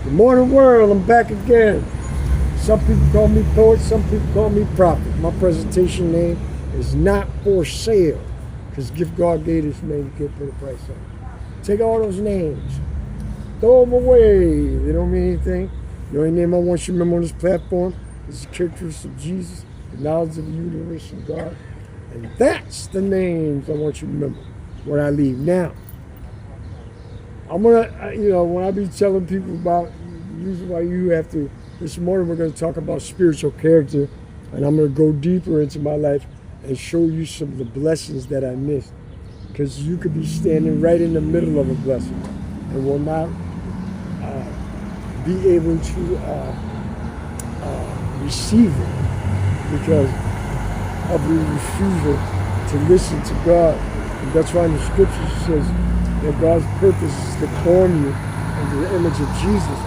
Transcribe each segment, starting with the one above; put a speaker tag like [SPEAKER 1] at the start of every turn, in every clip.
[SPEAKER 1] Good morning, world. I'm back again. Some people call me poet, some people call me prophet. My presentation name is not for sale because Gift God gave this name to give for the price on it. Take all those names, throw them away. They don't mean anything. The only name I want you to remember on this platform is the characteristics of Jesus, the knowledge of the universe and God. And that's the names I want you to remember when I leave. Now, I'm gonna, when I be telling people about the reason why you have to, this morning we're gonna talk about spiritual character, and I'm gonna go deeper into my life and show you some of the blessings that I missed. Because you could be standing right in the middle of a blessing and will not be able to receive it because of your refusal to listen to God. And that's why in the scriptures it says that God's purpose is to form you into the image of Jesus.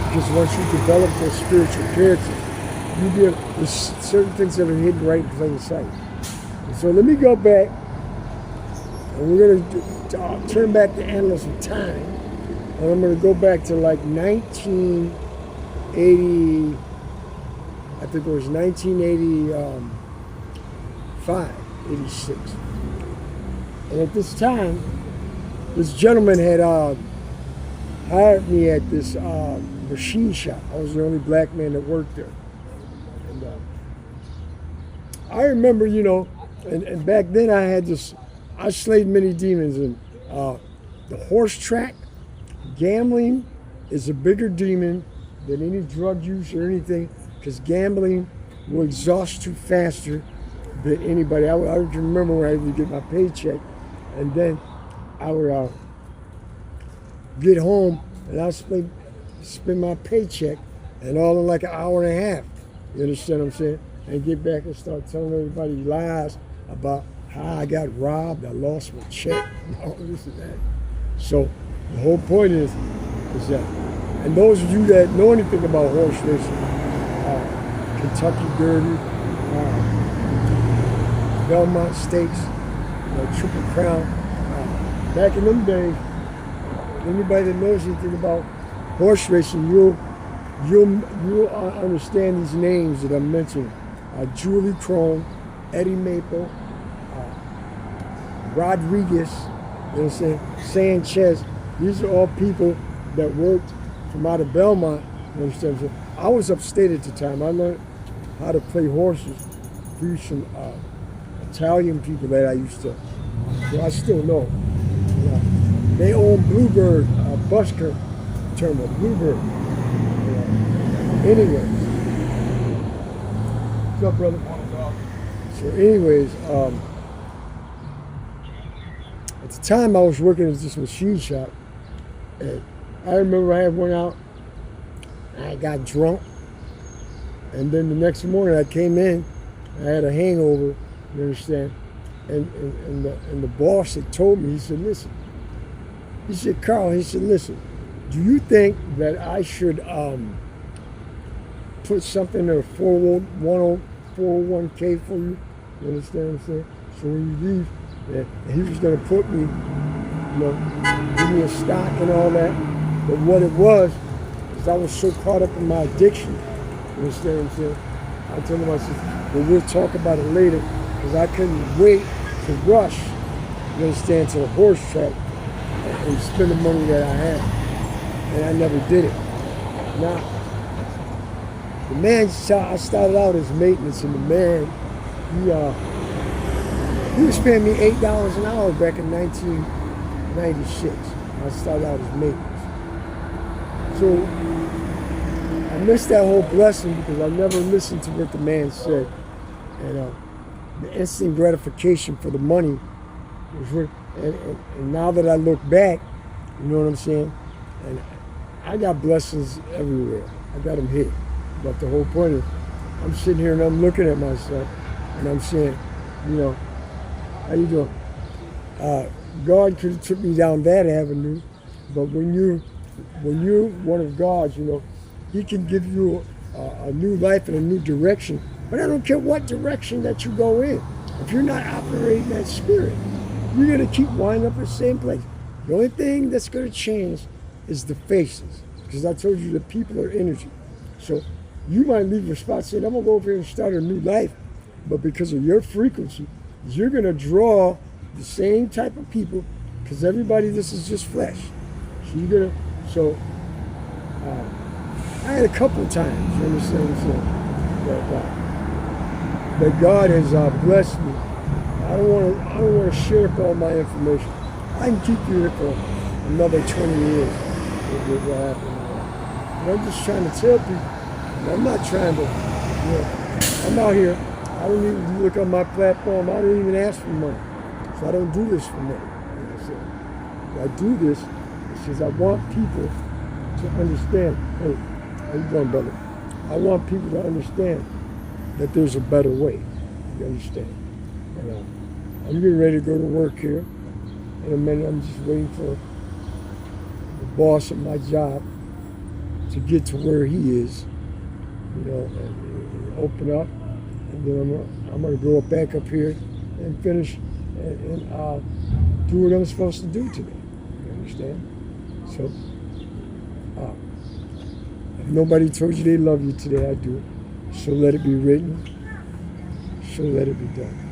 [SPEAKER 1] Because once you develop those spiritual characters, there's certain things that are hidden right in plain sight. And so let me go back, and we're going to turn back the annals of time, and I'm going to go back to like 1980, I think it was 1985, 86. And at this time, this gentleman had hired me at this machine shop. I was the only black man that worked there. And I remember, and back then I slayed many demons. And the horse track, gambling is a bigger demon than any drug use or anything, because gambling will exhaust you faster than anybody. I would remember when I would get my paycheck, and then I would get home and I'd spend my paycheck and all in like an hour and a half. You understand what I'm saying? And get back and start telling everybody lies about how I got robbed, I lost my check, and all this and that. So the whole point is that, and those of you that know anything about horse racing, Kentucky Derby, Belmont Stakes, Triple Crown, back in them days, anybody that knows anything about horse racing, you'll understand these names that I'm mentioning. Julie Crone, Eddie Maple, Rodriguez, Sanchez. These are all people that worked from out of Belmont. You understand? So I was upstate at the time. I learned how to play horses through some Italian people that I used to. So I still know. They own Bluebird, Busker Terminal, Bluebird. Anyways. What's up, brother? So anyways, at the time I was working at this machine shop, and I remember I had went out, I got drunk, and then the next morning I came in, I had a hangover, you understand, and the boss had told me, he said, listen, Carl, listen, do you think that I should put something in a 401k for you? You understand what I'm saying? So when you leave, he was going to put me, give me a stock and all that. But what it was is I was so caught up in my addiction. You understand what I'm saying? I told him, I said, well, we'll talk about it later, because I couldn't wait to rush, you understand, to the horse track and spend the money that I had. And I never did it. Now, the man, I started out as maintenance, and the man, he was paying me $8 an hour back in 1996. I started out as maintenance. So I missed that whole blessing because I never listened to what the man said. And the instant gratification for the money was and now that I look back, you know what I'm saying? And I got blessings everywhere. I got them here. But the whole point is, I'm sitting here and I'm looking at myself and I'm saying, how you doing? God could have took me down that avenue, but when you're one of God's, He can give you a new life and a new direction. But I don't care what direction that you go in. If you're not operating that spirit, you're going to keep winding up at the same place. The only thing that's going to change is the faces. Because I told you that people are energy. So you might leave your spot saying, I'm going to go over here and start a new life. But because of your frequency, you're going to draw the same type of people, because everybody, this is just flesh. So you're going to, I had a couple of times, you understand what I'm saying, that God has blessed me. I don't want to share up all my information. I can keep you here for another 20 years. What happened. And I'm just trying to tell people. I'm not trying to, I'm out here. I don't even look on my platform. I don't even ask for money. So I don't do this for money. I do this because I want people to understand. Hey, how you doing, brother? I want people to understand that there's a better way. You understand? And, I'm getting ready to go to work here. In a minute, I'm just waiting for the boss at my job to get to where he is, and open up. And then I'm going to go back up here and finish and do what I'm supposed to do today. You understand? So, if nobody told you they love you today, I do. So let it be written. So let it be done.